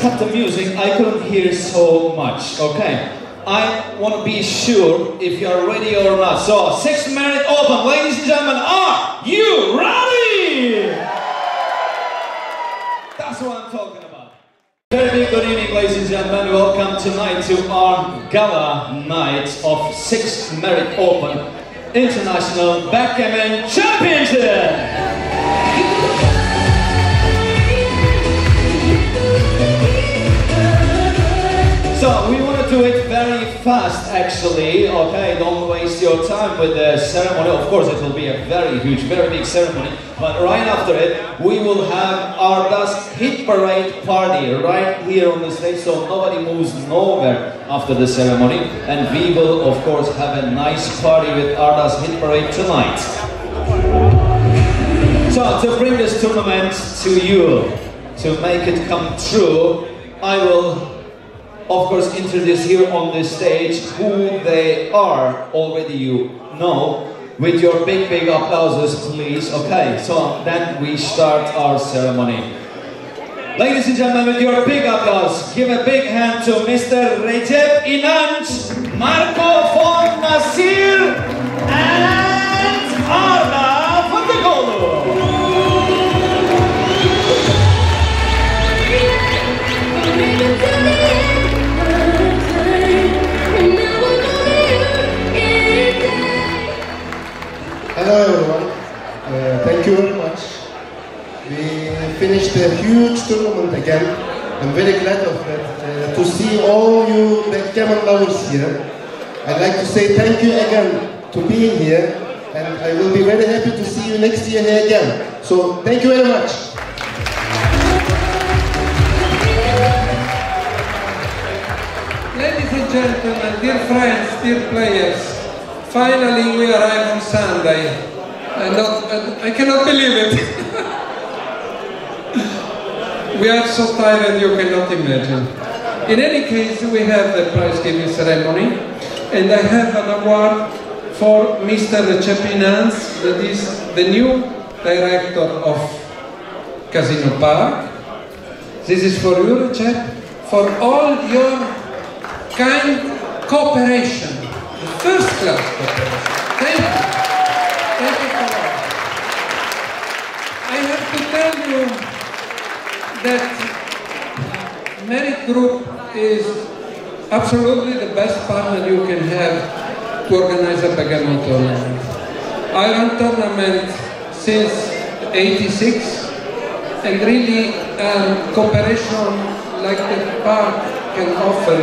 Cut the music, I couldn't hear so much, okay? I want to be sure if you're ready or not. So, 6 Merit Open, ladies and gentlemen, are you ready? That's what I'm talking about. Very big good evening, ladies and gentlemen. Welcome tonight to our gala night of 6 Merit Open International Backgammon Championship. So, we want to do it very fast actually, okay? Don't waste your time with the ceremony. Of course, it will be a very huge, very big ceremony. But right after it, we will have Arda's Hit Parade party right here on the stage, so nobody moves nowhere after the ceremony. And we will, of course, have a nice party with Arda's Hit Parade tonight. So, to bring this tournament to you, to make it come true, I will of course introduce here on this stage who they are. Already you know. With your big applauses, please. Okay, so then we start our ceremony. Ladies and gentlemen, with your big applause, give a big hand to Mr. Recep İnanç, Marco von Nasir, and Arda Fındıkoğlu. Hello everyone, thank you very much. We finished a huge tournament again. I'm very glad of that, to see all you backgammon lovers here. I'd like to say thank you again to being here, and I will be very happy to see you next year here again. So thank you very much. Ladies and gentlemen, dear friends, dear players, finally we arrive on Sunday. I cannot believe it. We are so tired you cannot imagine. In any case, we have the prize giving ceremony, and I have an award for Mr. Recep İnanç, that is the new director of Casino Park. This is for you, Recep, for all your kind cooperation, first class cooperation. Thank you. Thank you for all. I have to tell you that Merit Group is absolutely the best partner you can have to organize a backgammon tournament. I run tournament since '86, and really cooperation like the park can offer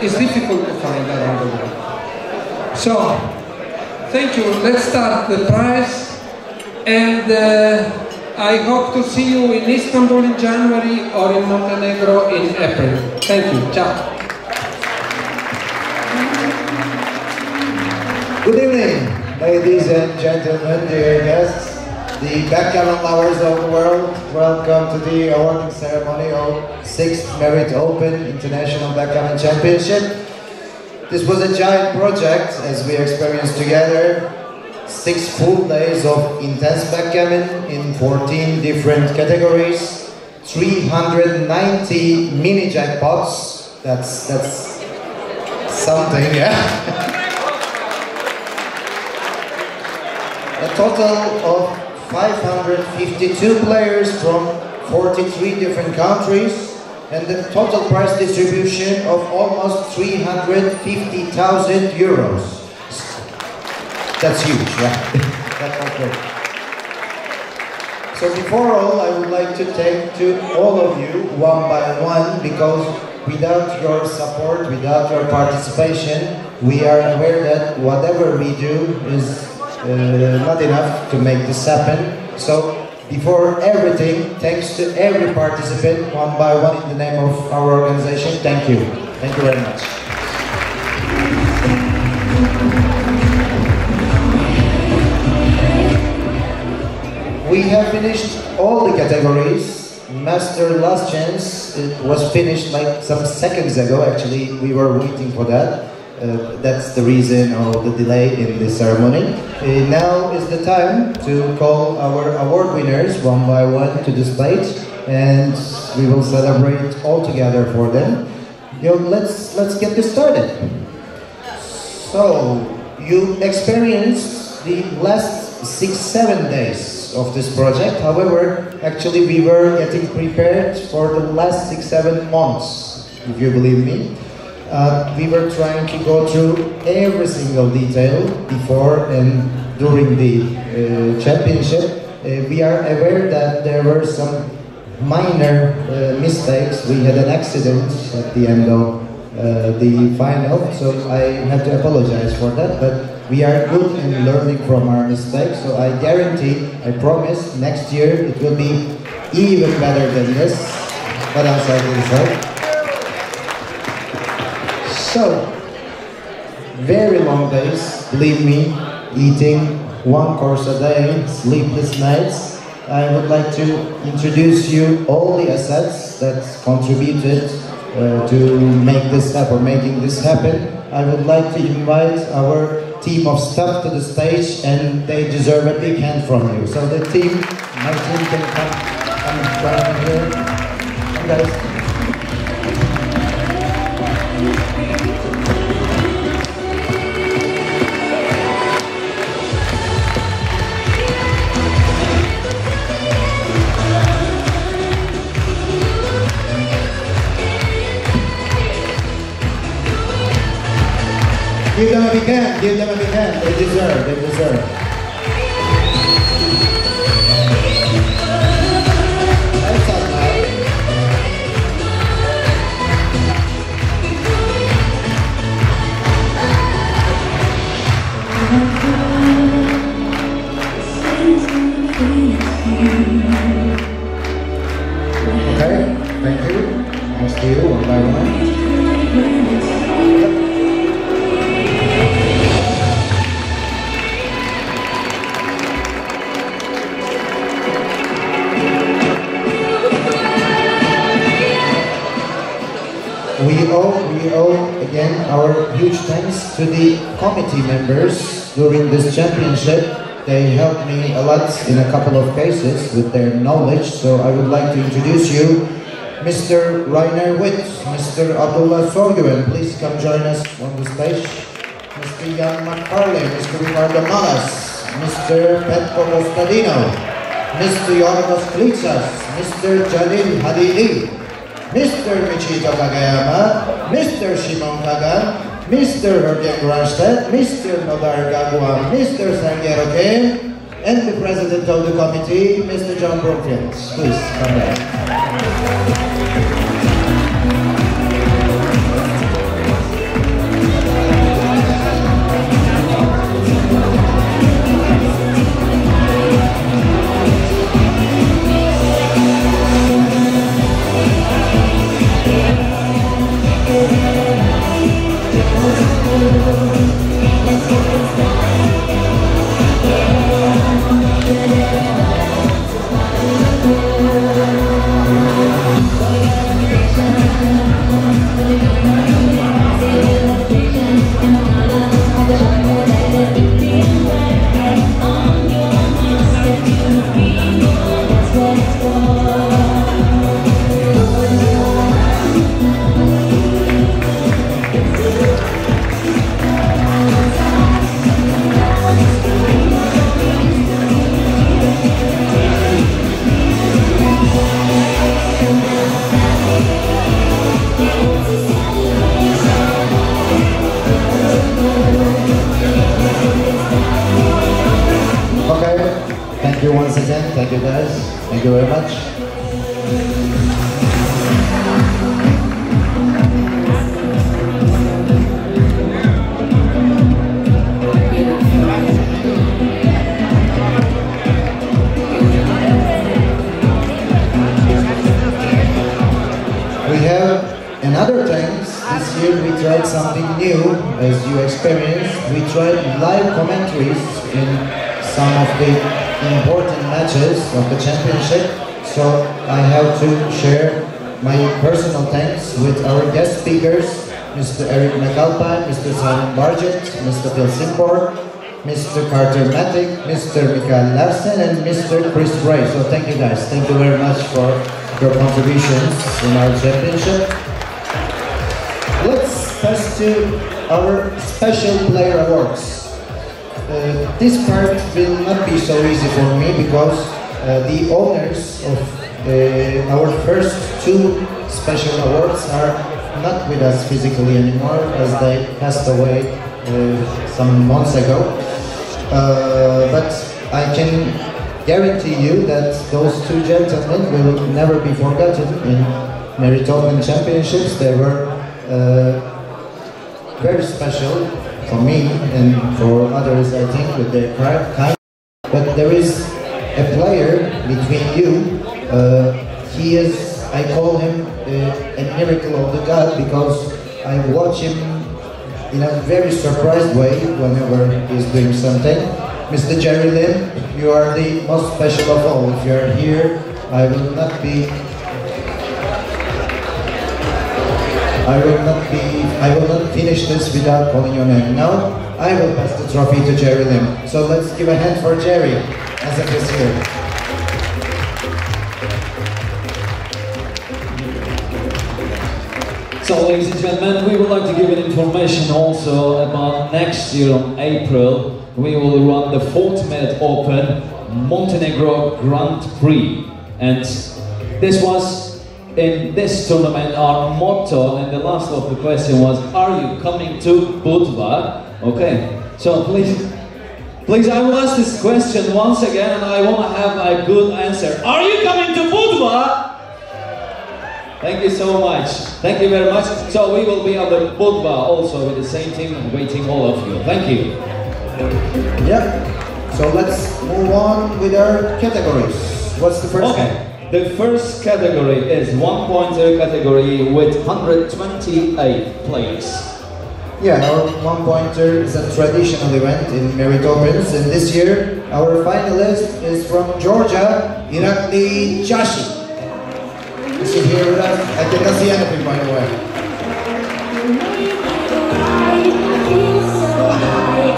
is difficult to find around the world. So, thank you. Let's start the prize, and I hope to see you in Istanbul in January or in Montenegro in April. Thank you. Ciao. Good evening, ladies and gentlemen, dear guests, the backgammon lovers of the world. Welcome to the awarding ceremony of 6th Merit Open International Backgammon Championship. This was a giant project as we experienced together 6 full days of intense backgammon in 14 different categories, 390 mini jackpots. That's something, yeah. A total of 552 players from 43 different countries, and the total prize distribution of almost 350,000 euros. That's huge, yeah? That's okay. So before all, I would like to thank to all of you one by one, because without your support, without your participation, we are aware that whatever we do is not enough to make this happen. So before everything, thanks to every participant one by one in the name of our organization. Thank you. Thank you very much. We have finished all the categories. Master Last Chance, it was finished like some seconds ago. Actually, we were waiting for that. That's the reason of the delay in the ceremony. Now is the time to call our award winners one by one to the stage, and we will celebrate all together for them. Let's get this started. So you experienced the last 6-7 days of this project. However, actually we were getting prepared for the last 6-7 months, if you believe me. We were trying to go through every single detail before and during the championship. We are aware that there were some minor mistakes. We had an accident at the end of the final, so I have to apologize for that, but we are good in learning from our mistakes, so I guarantee, I promise, next year it will be even better than this. What else I can say? So, very long days, believe me, eating one course a day, sleepless nights. I would like to introduce you all the assets that contributed to make this happen, making this happen. I would like to invite our team of staff to the stage, and they deserve a big hand from you. So the team, my team can come right here. Come guys. Give them a big hand, give them a big hand. They deserve, they deserve. That's all right. Okay, thank you. Nice to you, one by one. We owe again our huge thanks to the committee members during this championship. They helped me a lot in a couple of cases with their knowledge, so I would like to introduce you Mr. Rainer Witt, Mr. Abdullah Sorgüven, please come join us on the stage. Mr. Jan McFarlane, Mr. Ricardo Malas, Mr. Petko Kostadino, Mr. Yorgos Klitsas, Mr. Jalil Hadidi, Mr. Michito Kagayama, Mr. Shimon Kagan, Mr. Hergen Granstedt, Mr. Nodar Gagwan, Mr. Sangero Kim, and the President of the Committee, Mr. John Brookfield. Please come down. Thank you once again. Thank you guys. Thank you very much. We have another times. This year we tried something new, as you experienced. We tried live commentaries in some of the important matches of the championship, so I have to share my personal thanks with our guest speakers, Mr. Eric McAlpine, Mr. Simon Bargett, Mr. Phil Simpor, Mr. Carter Matic, Mr. Mikael Larsen, and Mr. Chris Bray. So thank you guys, thank you very much for your contributions in our championship. Let's pass to our special player awards. This part will not be so easy for me because the owners of our first two special awards are not with us physically anymore, as they passed away some months ago. But I can guarantee you that those two gentlemen will never be forgotten in Meritorian Championships. They were very special for me and for others, I think, with their kind. But there is a player between you. He is, I call him a miracle of the God, because I watch him in a very surprised way whenever he's doing something. Mr. Jerry Lim, you are the most special of all. If you're here, I will not finish this without calling your name. Now, I will pass the trophy to Jerry Lim. So let's give a hand for Jerry as it is here. So, ladies and gentlemen, we would like to give an information also about next year on April. We will run the Fortimed Open Montenegro Grand Prix. And this was, in this tournament, our motto, and the last of the question was, are you coming to Budva? Okay, so please, I will ask this question once again, and I want to have a good answer. Are you coming to Budva? Thank you so much. Thank you very much. So we will be on the Budva also with the same team, waiting all of you. Thank you. Yeah, so let's move on with our categories. What's the first one? The first category is one-pointer category with 128 players. Yeah, our one-pointer is a traditional event in Meritopins, and this year our finalist is from Georgia, Irakli Jashi. Is he here with us? I cannot see anything, by the way.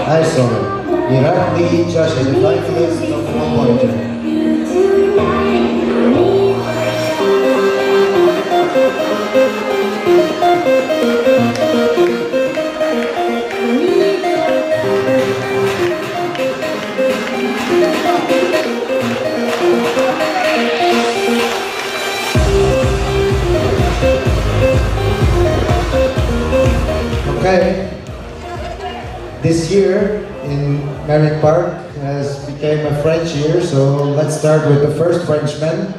I saw him. Irakli Jashi, the finalist of one-pointer. this year in Merritt Park has become a French year, so let's start with the first Frenchman,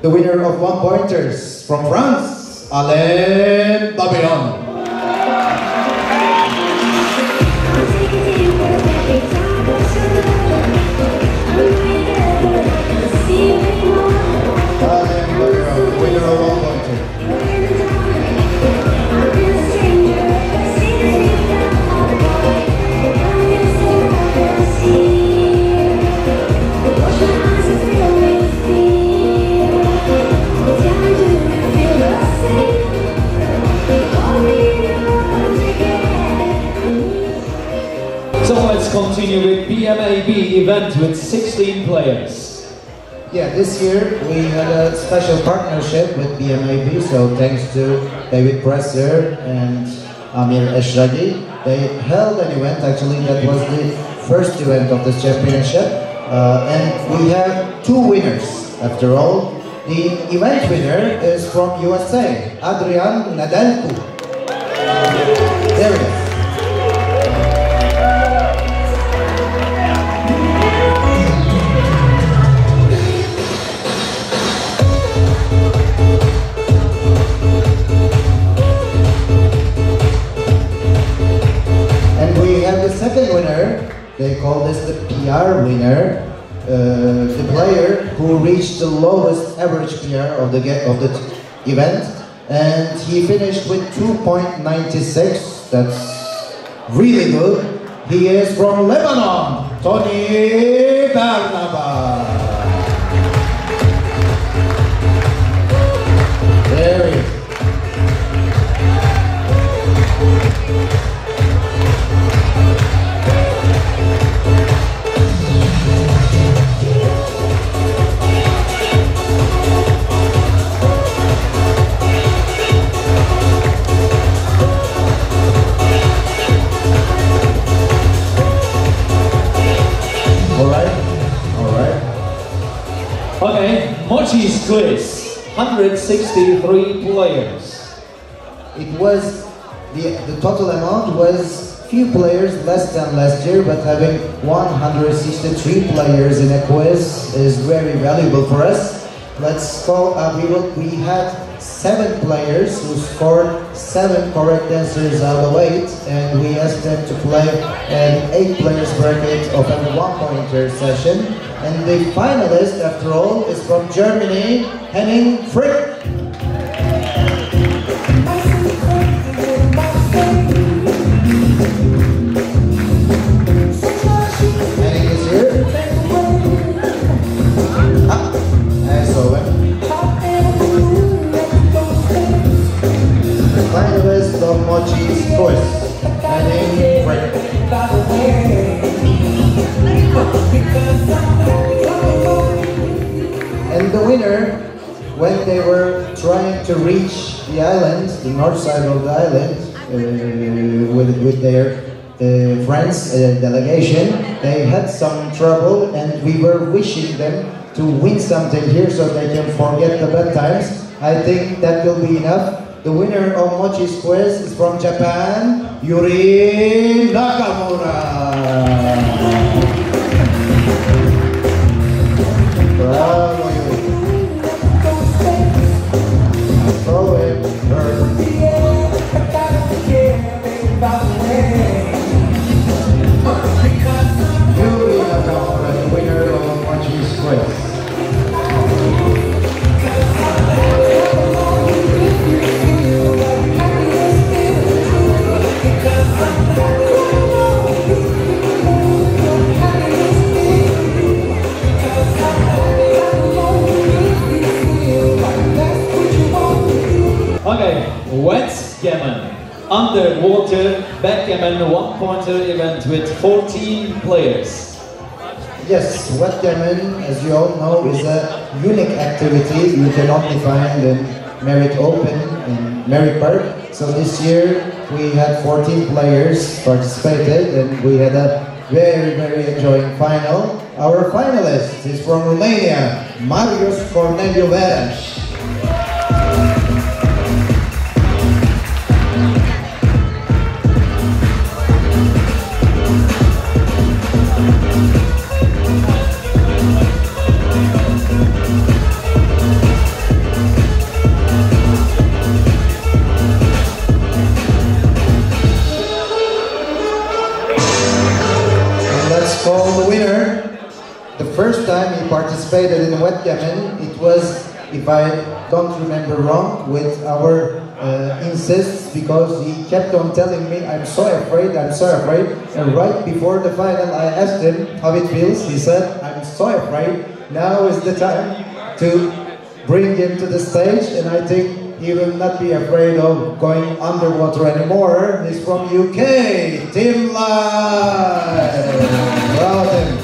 the winner of 1 pointers from France, Alain Babillon. Winner of 1 pointer. So let's continue with BMAB event with 16 players. Yeah, this year we had a special partnership with BMAB, so thanks to David Presser and Amir Eshraghi. They held an event, actually that was the first event of this championship, and we have 2 winners after all. The event winner is from USA, Adrian Nadelku. There he is. The second winner, they call this the PR winner, the player who reached the lowest average PR of the event, and he finished with 2.96. That's really good. He is from Lebanon, Tony Barnaba. There he is. Okay, Mochi's quiz, 163 players. It was, the total amount was few players less than last year, but having 163 players in a quiz is very valuable for us. Let's call, we had 7 players who scored 7 correct answers out of 8, and we asked them to play an 8 players bracket of a 1-pointer session. And the finalist, after all, is from Germany, Henning Frick. Henning is here. I saw him. The finalist of Mochi's quiz, Henning Frick. And the winner, when they were trying to reach the island, the north side of the island, with their friends delegation, they had some trouble, and we were wishing them to win something here so they can forget the bad times. I think that will be enough. The winner of Mochi's quiz is from Japan, Yuri Nakamura. Bravo, Yuri. Throw it, bird. Yuri Nakamura, the winner of Mochi's quiz. Okay, wet gammon, underwater backgammon 1-pointer event with 14 players. Yes, wet gammon, as you all know, is a unique activity you can only find in Merritt Open in Merritt Park. So this year we had 14 players participated, and we had a very, very enjoying final. Our finalist is from Romania, Marius Corneliu Veras. the wet gammon, it was, if I don't remember wrong, with our insists, because he kept on telling me, I'm so afraid, I'm so afraid. And right before the final, I asked him how it feels. He said, I'm so afraid. Now is the time to bring him to the stage, and I think he will not be afraid of going underwater anymore. He's from UK, Tim Lai. Bravo, Tim.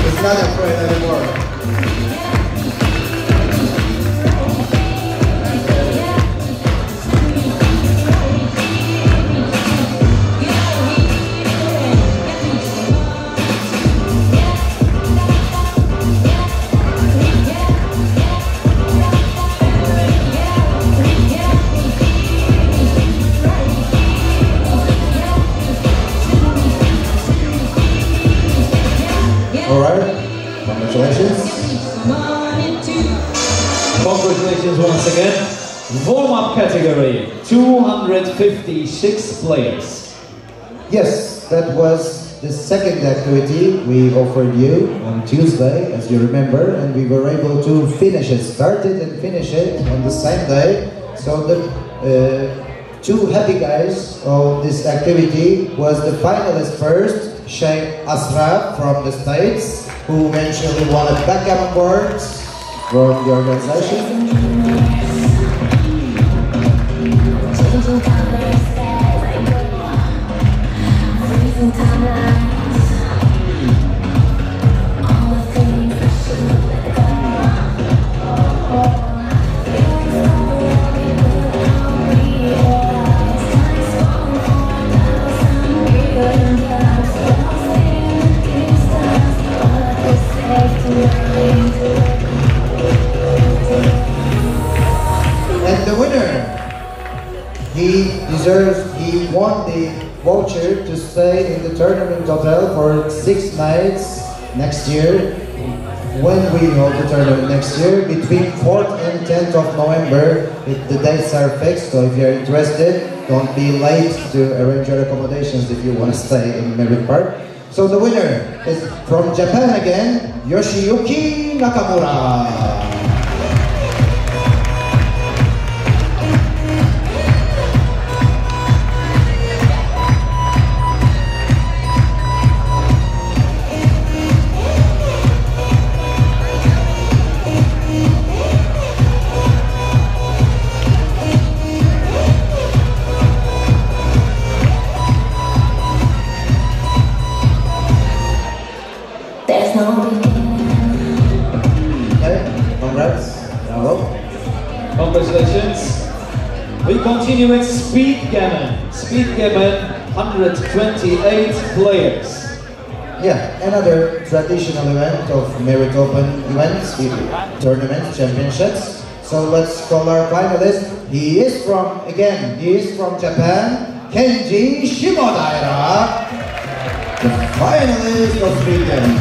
He's not afraid anymore. Alright, congratulations. Congratulations once again. Warm-up category, 256 players. Yes, that was the second activity we offered you on Tuesday, as you remember, and we were able to finish it, start it and finish it on the same day. So the two happy guys of this activity was the finalist first, Sheikh Asraf from the States, who eventually won a backgammon board from the organization. And the winner, he won the voucher to stay in the tournament hotel for 6 nights next year. When we hold the tournament next year, between 4th and 10th of November, the dates are fixed, so if you're interested, don't be late to arrange your accommodations if you want to stay in Merritt Park. So the winner is from Japan again, Yoshiyuki Nakamura. Congratulations. We continue with Speed Gammon. Speed Gammon, 128 players. Yeah, another traditional event of Merritt Open events, tournaments, championships. So let's call our finalist. He is from Japan, Kenji Shimodaira, the finalist of Speed Gammon.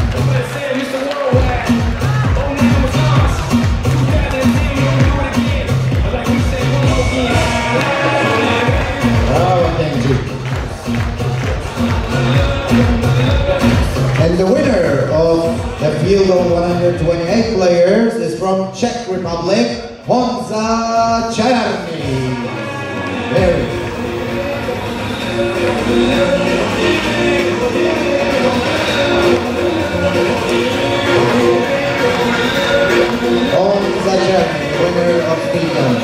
And the winner of the field of 128 players is from Czech Republic, Honza Czarny. Honza Czarny, winner of Speed Gammon.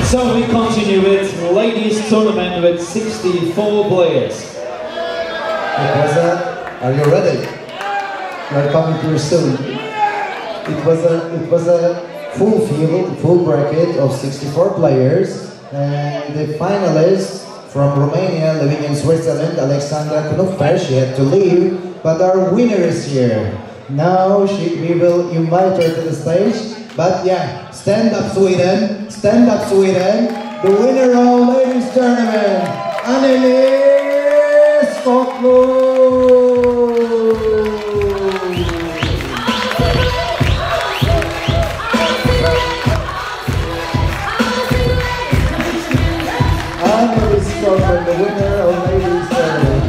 So we continue with ladies tournament with 64 players. Are you ready? You're coming here soon. It was a full field, full bracket of 64 players, and the finalist from Romania, living in Switzerland, Alexandra Knuffer, she had to leave but our winner is here. Now we will invite her to the stage. But yeah, stand up Sweden, stand up Sweden. The winner of ladies tournament, Annelies Skoglund. Annelies Skoglund, the winner of ladies tournament.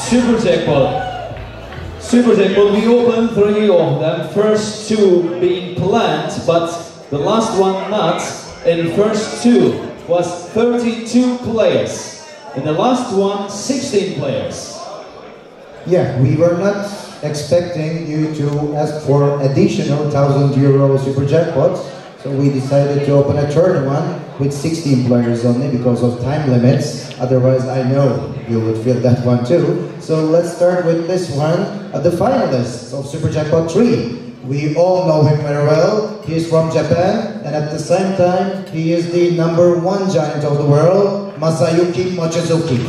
Super Jackpot. Super Jackpot, we opened 3 of them, first 2 being planned, but the last one not. And first 2 was 32 players. And the last one, 16 players. Yeah, we were not expecting you to ask for additional €1,000 Super Jackpots. So we decided to open a third one with 16 players only because of time limits. Otherwise, I know you would feel that one too. So let's start with this one, the finalists of Super Jackpot 3. We all know him very well. He is from Japan, and at the same time, he is the #1 giant of the world, Masayuki Mochizuki.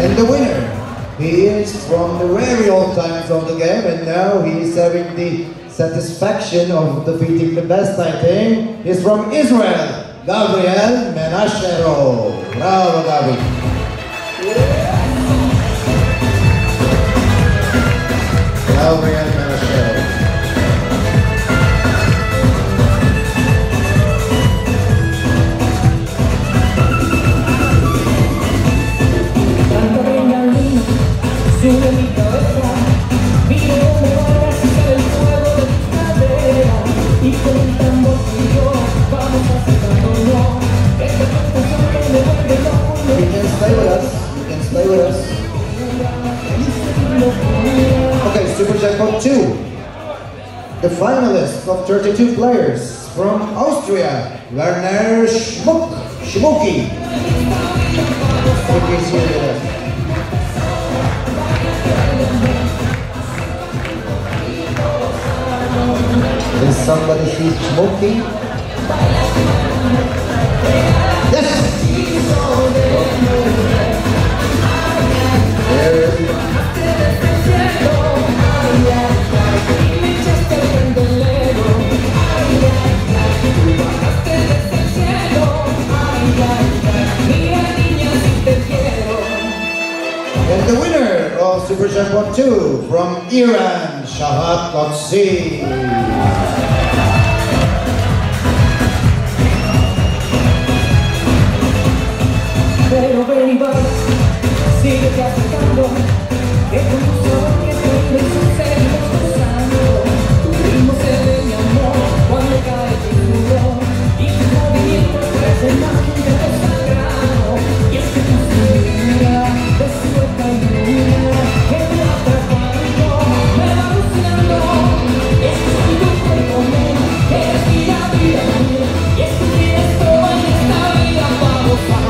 And the winner, he is from the very old times of the game, and now he is having the satisfaction of defeating the best, I think. He's from Israel, Gabriel Menashero. Bravo, Gabi. Gabriel Menashero. Sube mi cabeza, miro donde vayas y sale el fuego de tu cadera. Y con un tambor tuyo vamos acercándonos. Esta canción que me vuelve loco. You can stay with us. You can stay with us. Okay, Super Jackpot 2. The finalists of 32 players from Austria, Werner Schmucki. Schmucki is here with us. Is somebody see Schmucki? Yes! There is And the winner of Super Jackpot 2 from Iran, Shahab Qudsi. Pero ven y va, sigue acercando, que con tu sabor que prende y seguimos gozando. Tu ritmo se ve mi amor cuando cae tu sudor y tus movimientos parecen más que un dedo sagrado. Y es que tu cintura es suelta y dura, que me va atrapando, me va alucinando. Es que soy tu cuerpo, que eres vida mía. Y es que tienes todo en esta vida para gozar.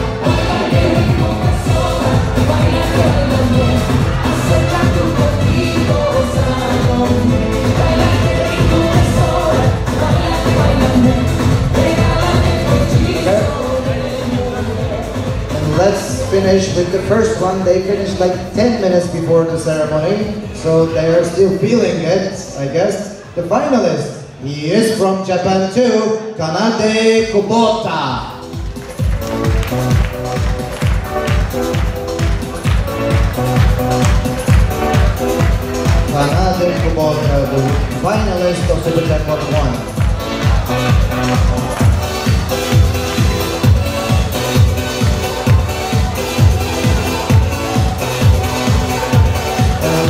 Let's finish with the first one. They finished like 10 minutes before the ceremony, so they are still feeling it, I guess. The finalist, he is from Japan too, Kanade Kubota. finalist of Super Jackpot 1.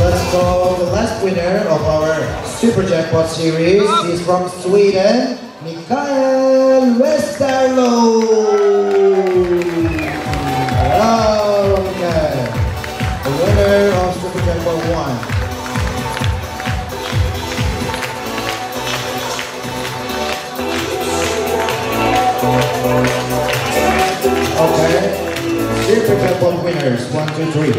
Let's call the last winner of our Super Jackpot series. He's from Sweden, Mikael Westerlo. Hello, Mikael. The winner of Super Jackpot 1. Okay, Super Jackpot winners, 1, 2, 3.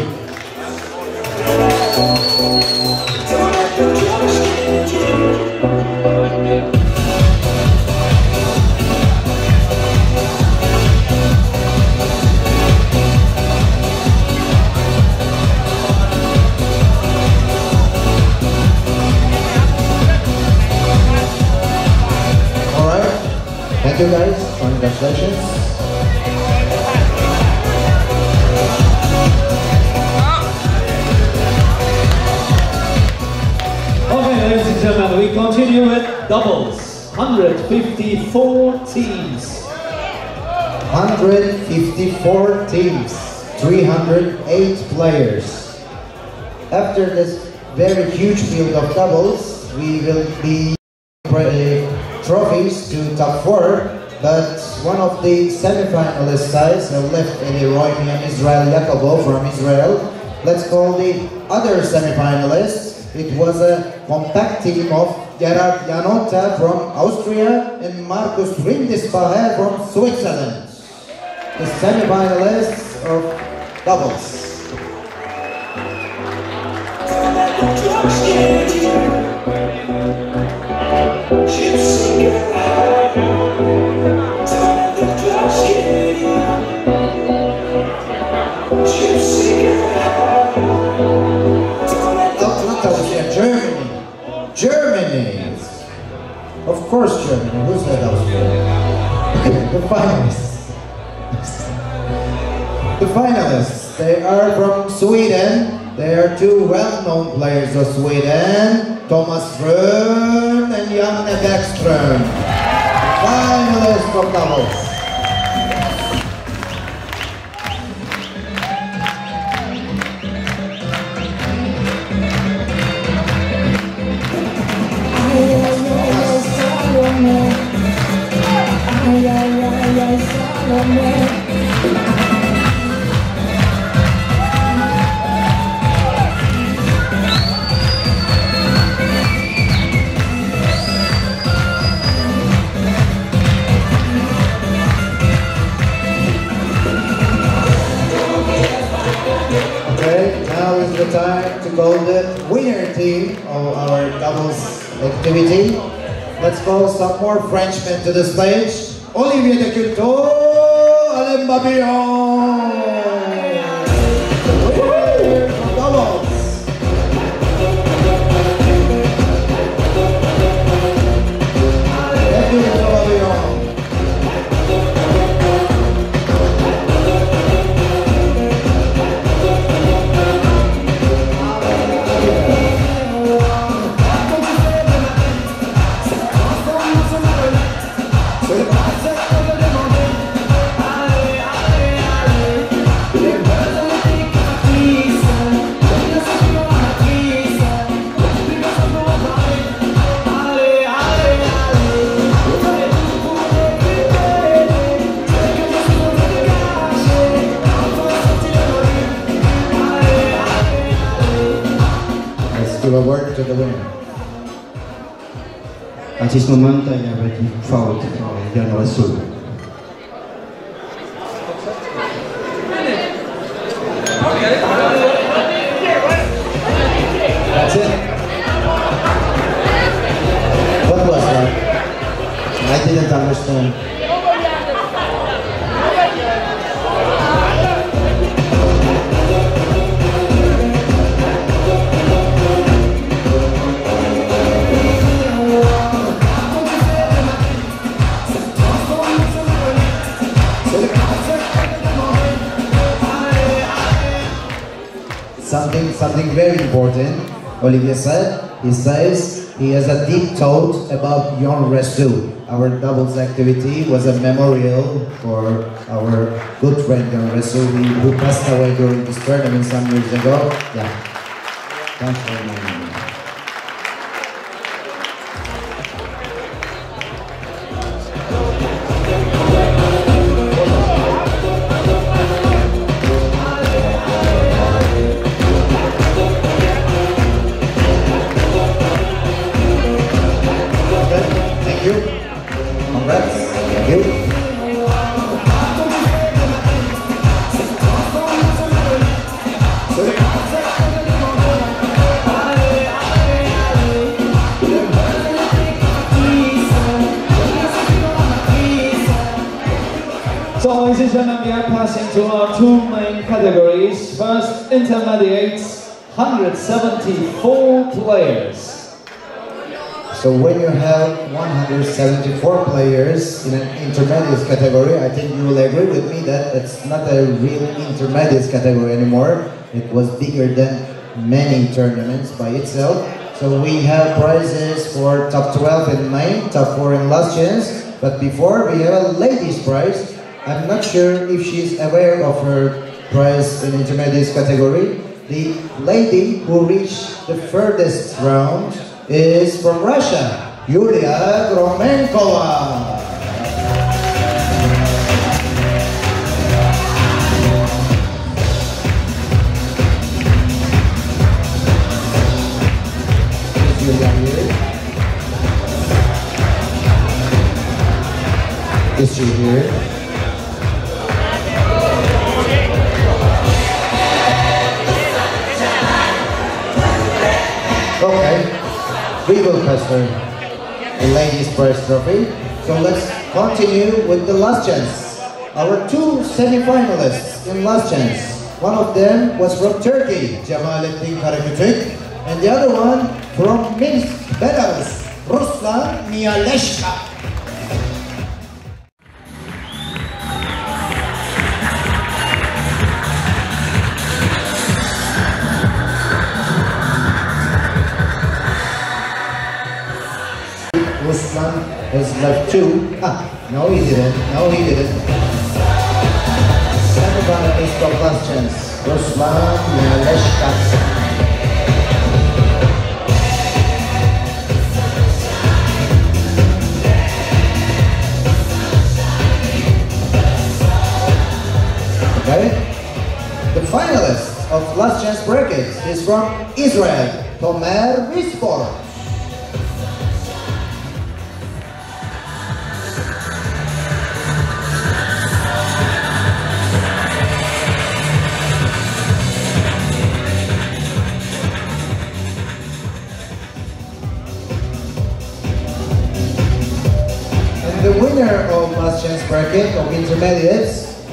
Alright, thank you guys, congratulations. Ladies and gentlemen, we continue with doubles. 154 teams. 154 teams. 308 players. After this very huge field of doubles, we will be trophies to top 4. But one of the semi-finalist sides have left Roy and Israel Yakobo from Israel. Let's call the other semi-finalists. It was a compact team of Gerard Janota from Austria and Markus Rindisbacher from Switzerland. The semi-finalists of doubles. Germany. Of course Germany. Who's that Austria? The finalists. The finalists. They are from Sweden. They are two well-known players of Sweden. Thomas Frön and Janne Bäckström. Finalists from doubles. Okay, now is the time to call the winner team of our doubles activity. Let's call some more Frenchmen to the stage. Olivier de Culto, Alain Babillon. Doubles. Thank you, Babillon. Give a word to the winner. Acest moment il y avait une faute dans le sol. That's it. What was that? I didn't understand. Something very important, Olivier said. he says he has a deep thought about Jon Resu. Our doubles activity was a memorial for our good friend Jon Resu, who passed away during this tournament some years ago. Yeah. Thanks for reminding me. So, ladies and gentlemen, we are passing to our two main categories. First, intermediates, 174 players. So when you have 174 players in an intermediate category, I think you will agree with me that it's not a real intermediate category anymore. It was bigger than many tournaments by itself. So we have prizes for top 12 in main, top 4 in last chance. But before, we have a ladies prize. I'm not sure if she's aware of her prize in intermediate category. The lady who reached the furthest round is from Russia, Yulia Gromenkova. Is Yulia here? Is she here? Okay, we will pass her the ladies' prize trophy. So let's continue with the last chance. Our two semi-finalists in last chance. One of them was from Turkey, Cemalettin Karakütük, and the other one from Minsk, Belarus, Ruslan Miyaleshka. Ruslan has left two. No he didn't. No he didn't. Semi-finalist of last chance. Ruslan Miyaleshka. Okay. The finalist of last chance bracket is from Israel, Tomer Vispor. The winner of last chance bracket of intermediates,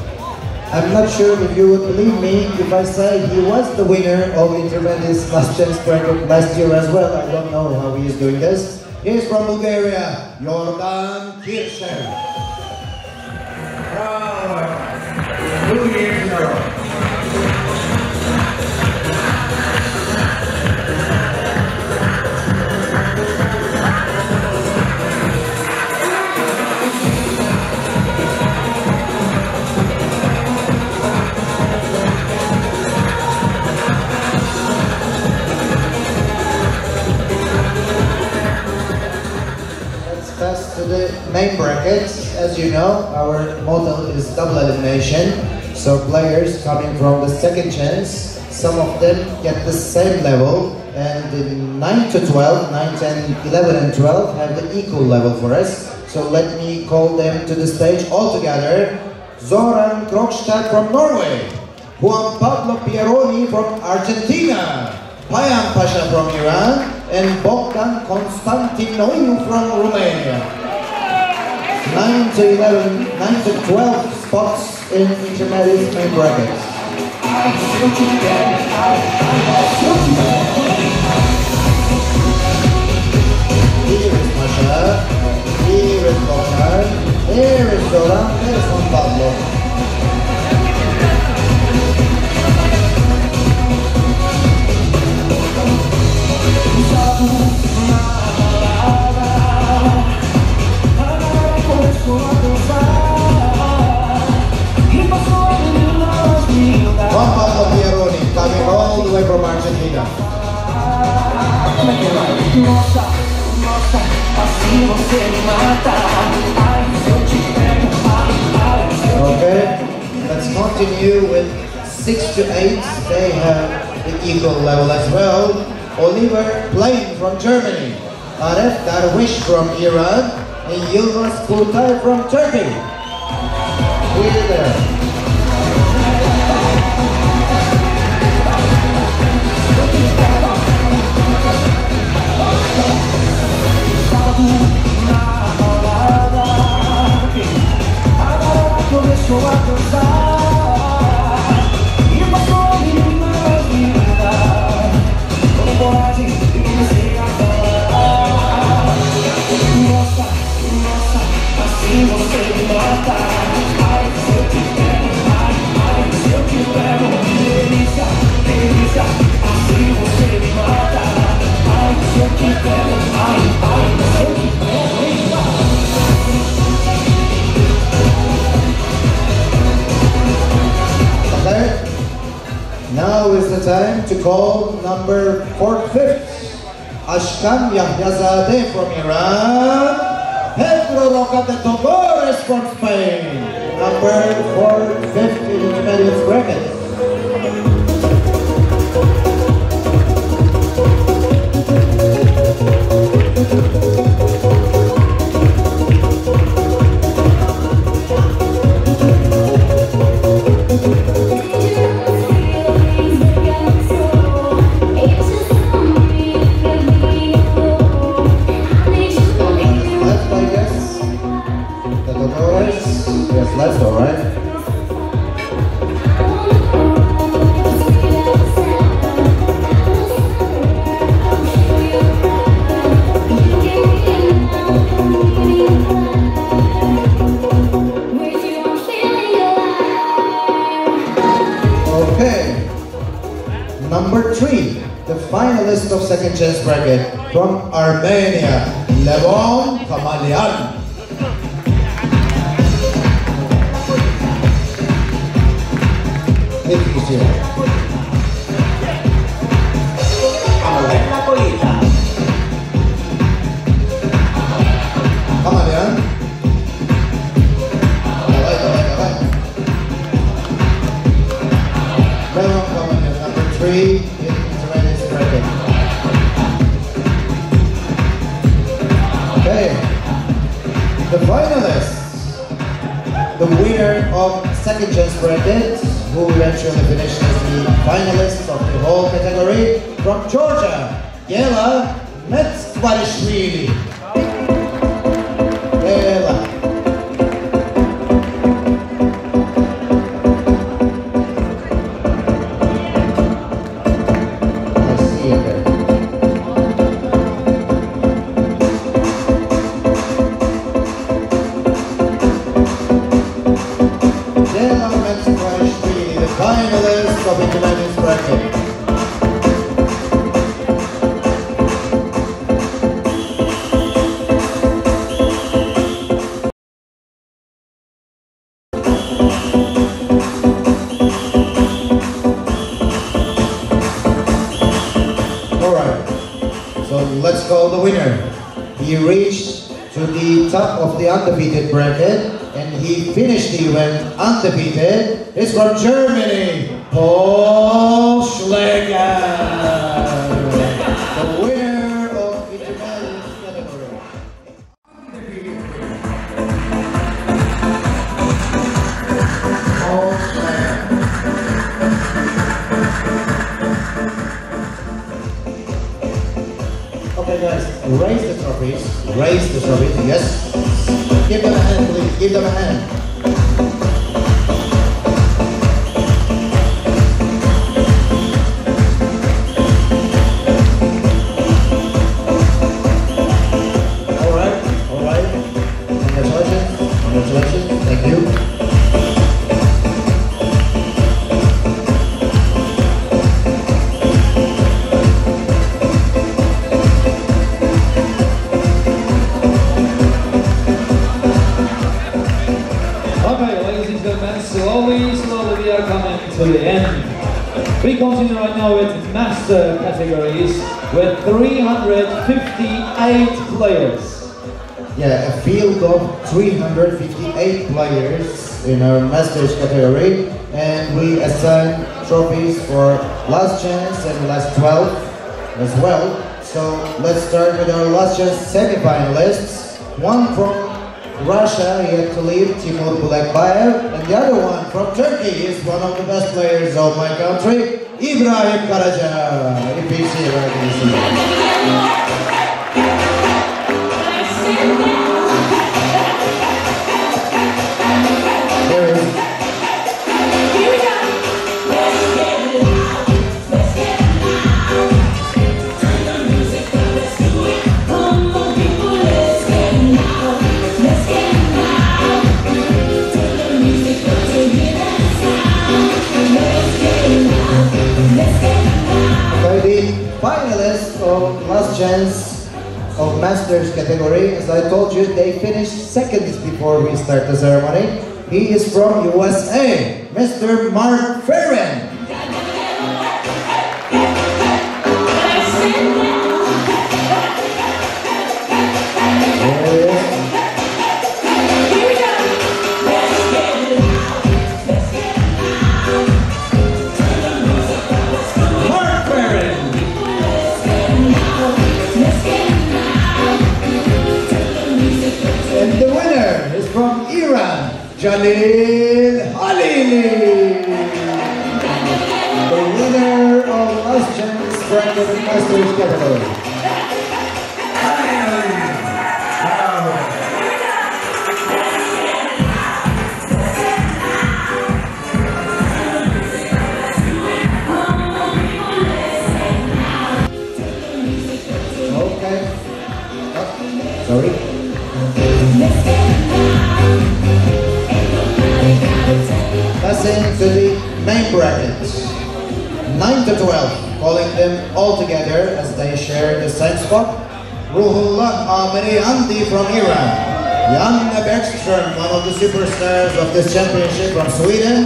I'm not sure if you would believe me if I say he was the winner of intermediates last chance bracket last year as well. I don't know how he is doing this. He's from Bulgaria, Yordan Kircher. 2 years in a row. To the main brackets. As you know, our motto is double elimination. So players coming from the second chance, some of them get the same level, and in 9 to 12, 9, 10, 11 and 12 have the equal level for us. So let me call them to the stage all together. Zoran Krokstad from Norway, Juan Pablo Pieroni from Argentina, Payam Pasha from Iran, and Bogdan Constantinoiu from Romania. 9 to 11, 9 to 12 spots in intermediate main brackets. Here is Pasha, here is Bogdan, here is Zoran, here is Juan Pablo. Stop. Liga. Nossa, nossa, assim você me mata. Ai, se eu te pego, ai, se eu te Okay, let's continue with 6 to 8. They have the equal level as well. Oliver Plain from Germany, Aref Darwish from Iran, and Yilmaz Kurtay from Turkey. Here there. começou a cantar e passou a menina da vida. Como pode e comecei a falar. Nossa, nossa, assim você me mata. Ai, se eu te pego, ai, se eu te pego. Delícia, delícia, assim você me mata. Ai, se eu te pego, ai, se eu te pego. Okay. Now is the time to call number 4/5. Ashkan Yahyazadeh from Iran. Pedro Roca de Togores from Spain. Number 4/5 in the intermediate bracket. Left, all right. Okay. Number 3, the finalist of second chance bracket from Armenia, Levon Kamalian. Kamalian. Levon Kamalian, number 3 in intermediate bracket. Okay. The finalists. The winner of second chance bracket, who eventually finished as the finalist of the whole category, from Georgia, Gela Metzvarishvili. Gela. I see it there. Gela Metzvarishvili, the finalist of intermediate bracket. Let's call the winner. He reached to the top of the undefeated bracket and he finished the event undefeated. It's from Germany, Paul Schläger, the winner of intermediate category. Paul Schläger. Okay guys, raise the trophies, yes. Give them a hand please, give them a hand. Alright, congratulations, thank you. continue right now with master categories with 358 players. Yeah, a field of 358 players in our Masters category, and we assign trophies for last chance and last 12 as well. So let's start with our last chance semi-finalists. One from Russia, he had to leave, Timur Bulakbayev, and the other one from Turkey is one of the best players of my country, Ibrahim Karaca. EPC, finalists of last chance of Masters category, as I told you, they finished seconds before we start the ceremony. He is from USA, Mr. Mark Ferrin. And the winner is from Iran, Jalil Halili. The winner of last chance bracket and Masters category. Okay. Oh, sorry. Passing to the main bracket, 9 to 12, calling them all together as they share the same spot. Ruhullah Amiri Andi from Iran, Jan Bergström, one of the superstars of this championship from Sweden,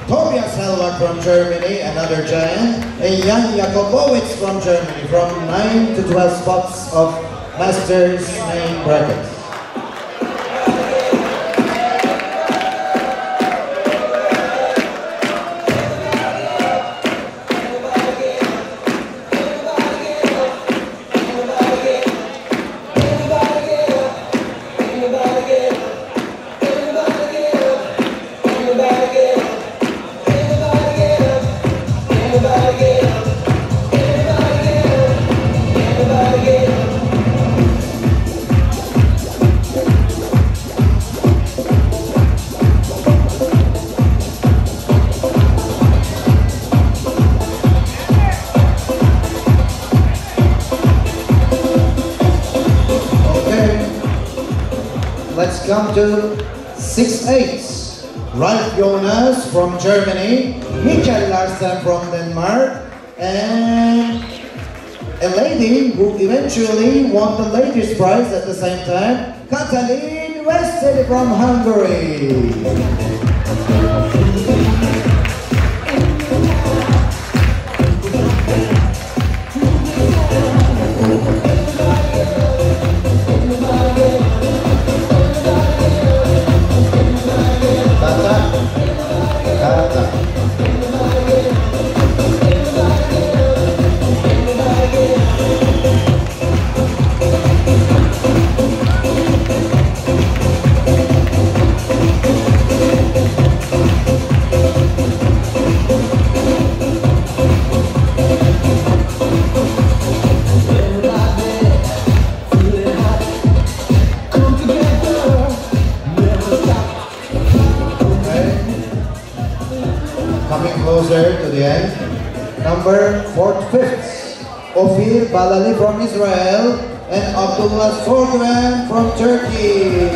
Tobias Hellwag from Germany, another giant, and Jan Jakobowicz from Germany, from 9 to 12 spots of Masters main bracket. Let's come to 6'8". Ralf Jonas from Germany, Michael Larsen from Denmark, and a lady who eventually won the ladies' prize at the same time, Katalin Vesely from Hungary. Coming closer to the end, number 45th, Ofir Balali from Israel and Abdullah Sorgran from Turkey.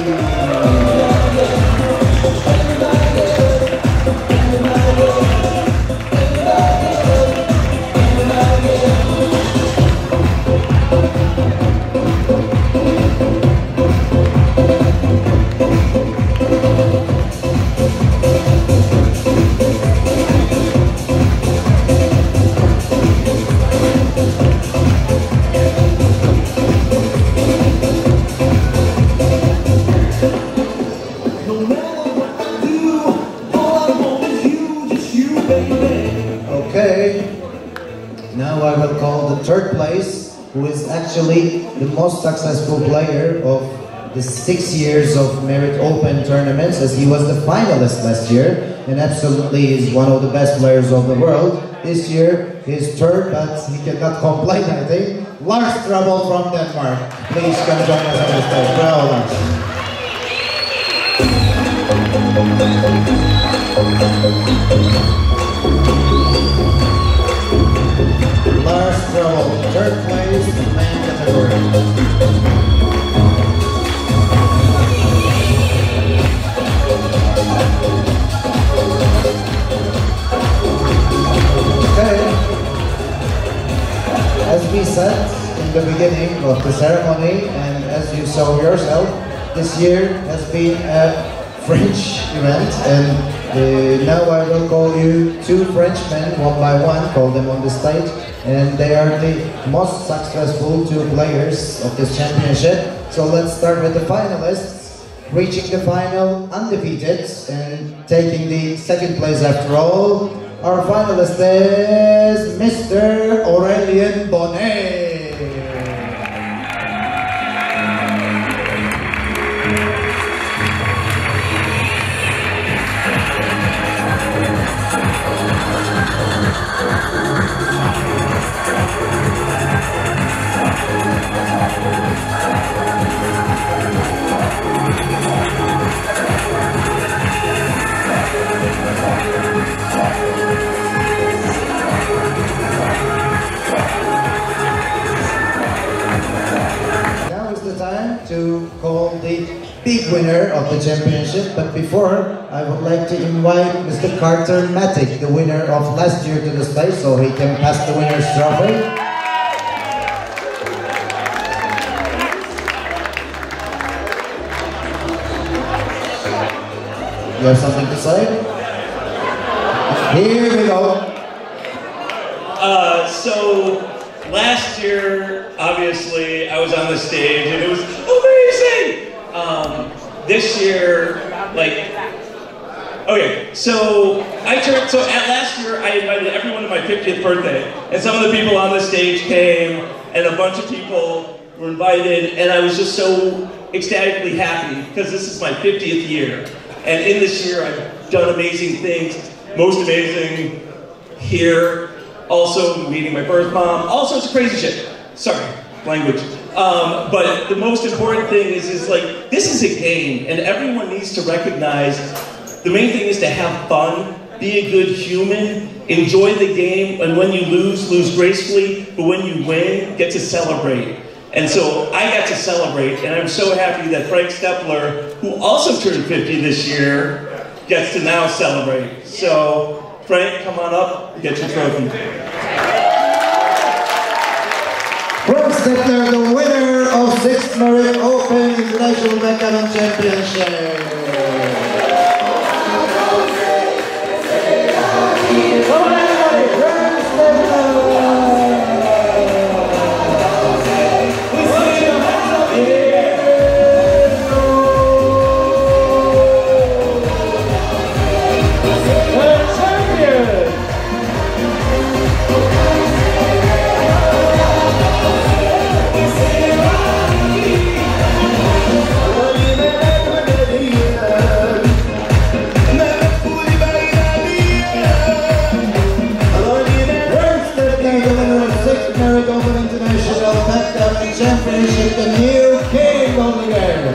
now I will call the third place, who is actually the most successful player of the 6 years of Merit Open tournaments, as he was the finalist last year and absolutely is one of the best players of the world. This year, his third, but he cannot complain, I think. Lars Trouble from Denmark. Please come join us on the stage. Bravo, Lars. Lars Trouble, third place, main category. As we said in the beginning of the ceremony, and as you saw yourself, this year has been a French event, and now I will call you two Frenchmen, one by one, call them on the stage, and they are the most successful two players of this championship. So let's start with the finalists, reaching the final undefeated and taking the second place after all. Our finalist is Mr. Aurélien Bonnet. To call the big winner of the championship, but before I would like to invite Mr. Carter Matic, the winner of last year, to the stage so he can pass the winner's trophy. You have something to say? Here we go. So last year, obviously, I was on the stage and it was amazing! This year, okay, so at last year, I invited everyone to my 50th birthday, and some of the people on the stage came, and a bunch of people were invited, and I was just so ecstatically happy, because this is my 50th year, and in this year, I've done amazing things, most amazing here, also meeting my birth mom, all sorts of crazy shit. Sorry, language. But the most important thing is like, this is a game, and everyone needs to recognize the main thing is to have fun, be a good human, enjoy the game, and when you lose gracefully, but when you win, get to celebrate. And so I got to celebrate, and I'm so happy that Frank Stepler, who also turned 50 this year, gets to now celebrate. So, Frank, come on up, get your trophy. Frank Stepler, the winner of 6th Merit Open International Backgammon Championship. Championship, the new king of the game.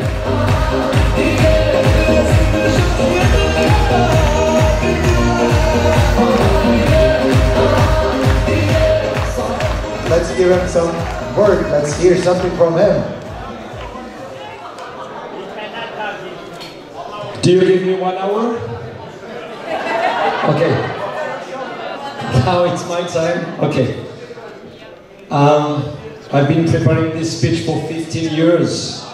Let's give him some word. Let's hear something from him. Do you give me 1 hour? Okay. Now it's my time. Okay. I've been preparing this speech for 15 years.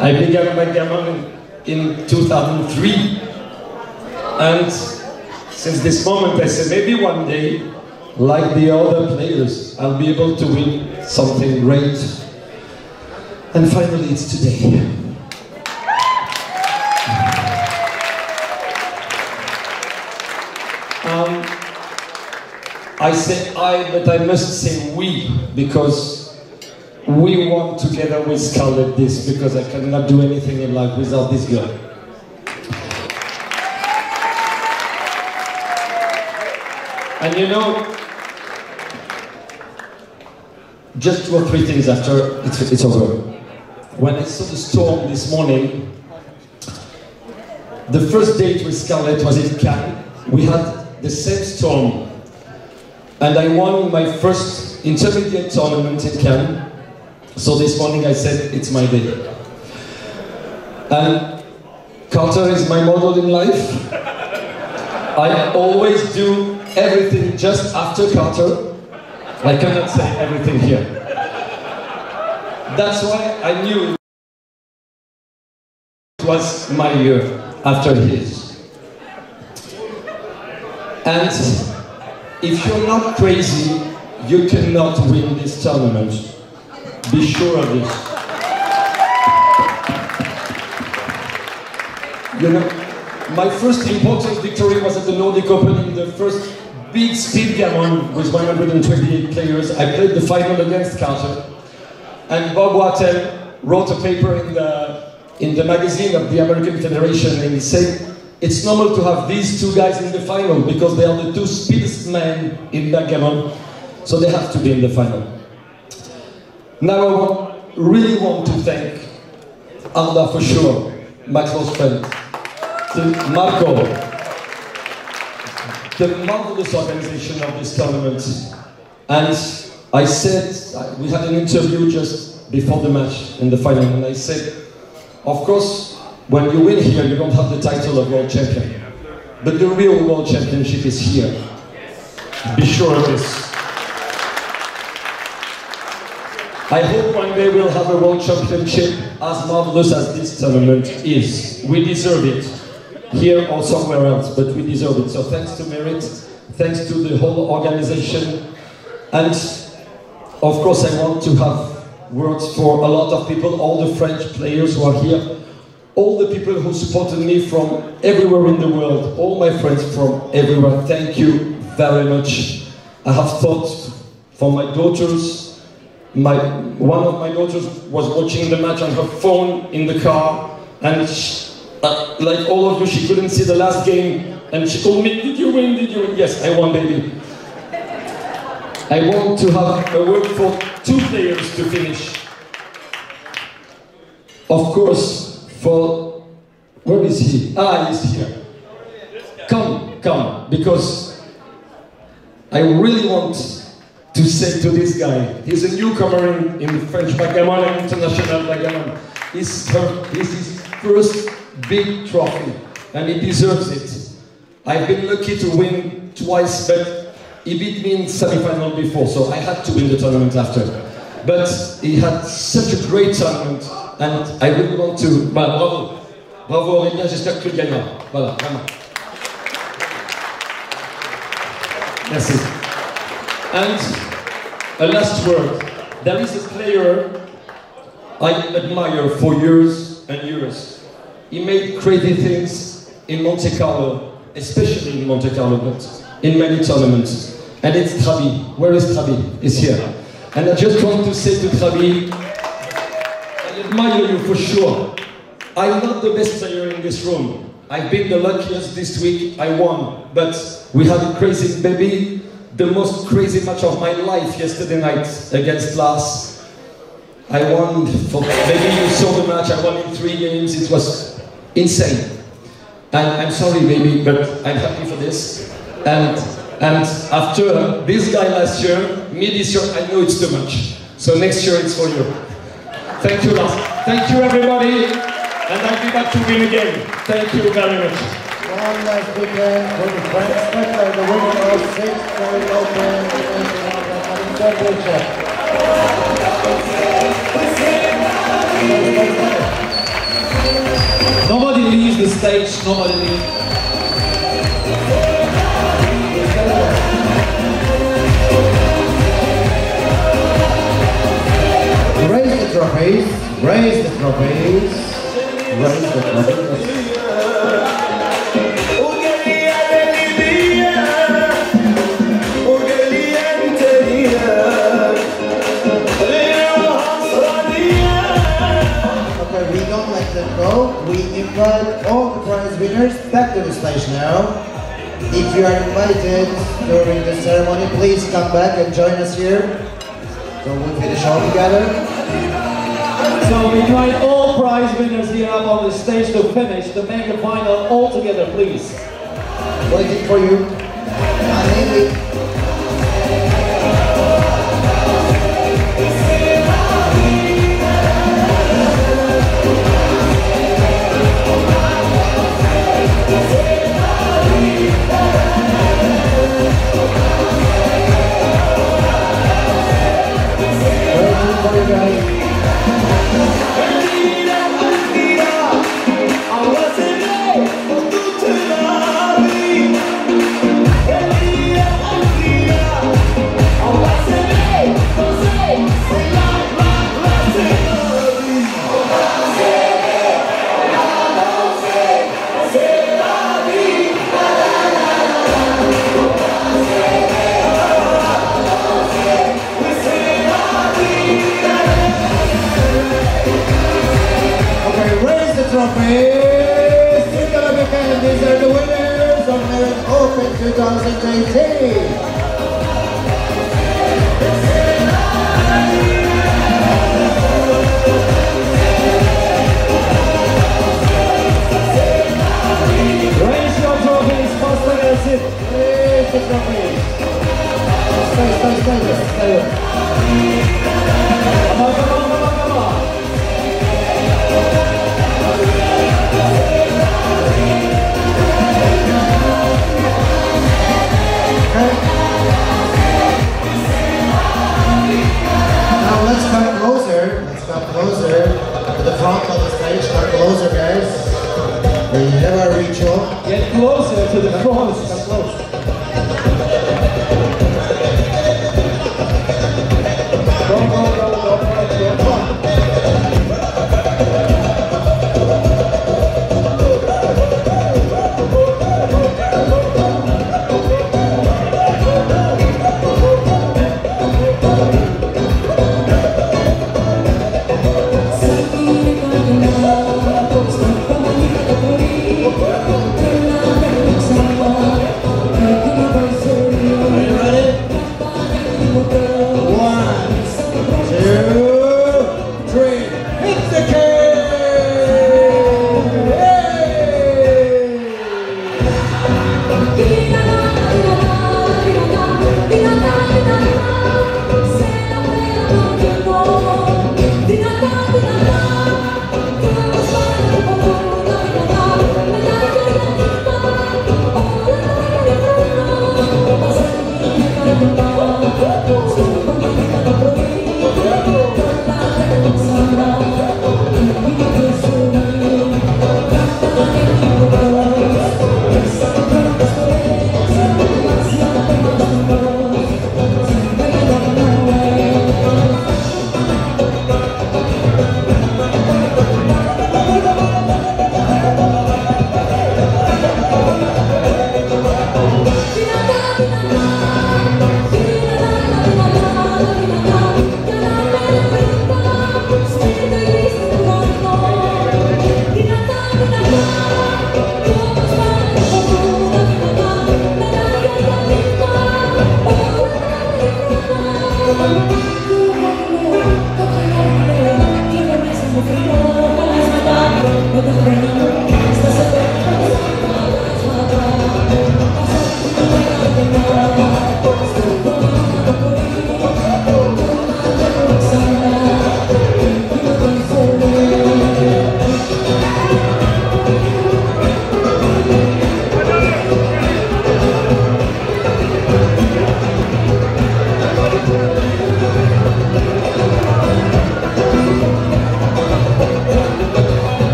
I began backgammon in 2003. And since this moment I said maybe one day, like the other players, I'll be able to win something great. And finally it's today. I say I, but I must say we, because we won together with Scarlett this, because I cannot do anything in life without this girl. And you know, just 2 or 3 things after it's over. When I saw the storm this morning, the first date with Scarlett was in Cannes. We had the same storm. And I won my first intermediate tournament in Cannes. So this morning I said, it's my day. And Carter is my model in life. I always do everything just after Carter. I cannot say everything here. That's why I knew it was my year after his. And if you're not crazy, you cannot win this tournament. Be sure of this. You know, my first important victory was at the Nordic Open in the first big speed gammon with 128 players. I played the final against Carter. And Bob Wattel wrote a paper in the magazine of the American Federation, and he said, it's normal to have these 2 guys in the final because they are the 2 speediest men in backgammon, so they have to be in the final. Now I really want to thank Arda for sure, my close friend, to Marco, the marvelous organization of this tournament. And I said, we had an interview just before the match in the final, and I said, of course, when you win here, you don't have the title of world champion. But the real world championship is here. Be sure of this. I hope one day we'll have a world championship as marvelous as this tournament is. We deserve it. Here or somewhere else, but we deserve it. So thanks to Merit, thanks to the whole organization. And of course I want to have words for a lot of people, all the French players who are here, all the people who supported me from everywhere in the world, all my friends from everywhere, thank you very much. I have thought for my daughters. One of my daughters was watching the match on her phone in the car, and like all of you, she couldn't see the last game, and she told me, did you win, did you win? Yes, I won, baby. I want to have a word for 2 players to finish. Of course, for, where is he? Ah, he's here. Come, because I really want to say to this guy, he's a newcomer in French backgammon and international backgammon. It's his first big trophy, and he deserves it. I've been lucky to win twice, but he beat me in semi-final before, so I had to win the tournament after. But he had such a great tournament, and I really want to... Bah, bravo. Bravo Aurélien, j'espère que tu le gagneras. Voilà, vraiment. Merci. And a last word. There is a player I admire for years and years. He made crazy things in Monte Carlo, especially in Monte Carlo, but in many tournaments. And it's Trabi. Where is Trabi? He's here. And I just want to say to Trabi, I admire you for sure. I'm not the best player in this room. I've been the luckiest this week, I won. But we had a crazy baby, the most crazy match of my life yesterday night against Lars. I won, maybe you saw the match, I won in 3 games, it was insane. And I'm sorry baby, but I'm happy for this. And after this guy last year, me this year, I know it's too much. So next year it's for you. Thank you Lars. Thank you everybody. And I'll be back to win again. Thank you very much. One last weekend for the French player, the winner of 6th Nordic Open Championship. Nobody leaves the stage, nobody leaves. Raise the trophies, raise the trophies. Raise the trophies. invite all the prize winners back to the stage now. If you are invited during the ceremony, please come back and join us here. So we'll finish all together. So we invite all prize winners here up on the stage to finish the mega final all together, please. Waiting for you. These are the winners of Merit Open 2018. Raise your trophies, faster as it. Raise the trophies. Stay. Come on. Now let's come closer. To the front of the stage. Come closer, guys. We have a ritual. Get closer to the front. Come close.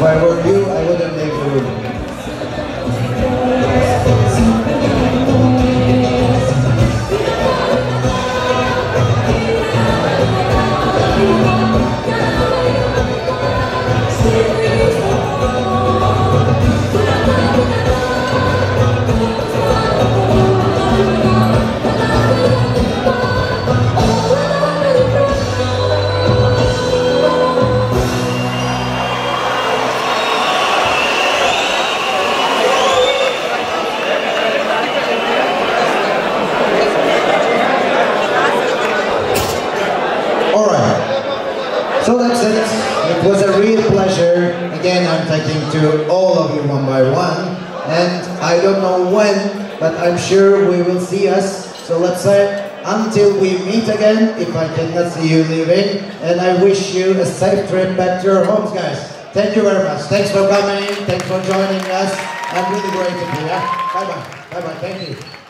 If I were you, I wouldn't leave the room. So that's it. It was a real pleasure. Again, I'm talking to all of you one by one. And I don't know when, but I'm sure we will see us. So let's say until we meet again, if I cannot see you leaving. And I wish you a safe trip back to your homes, guys. Thank you very much. Thanks for coming. Thanks for joining us. I'm really great to be here. Bye-bye. Bye-bye. Thank you.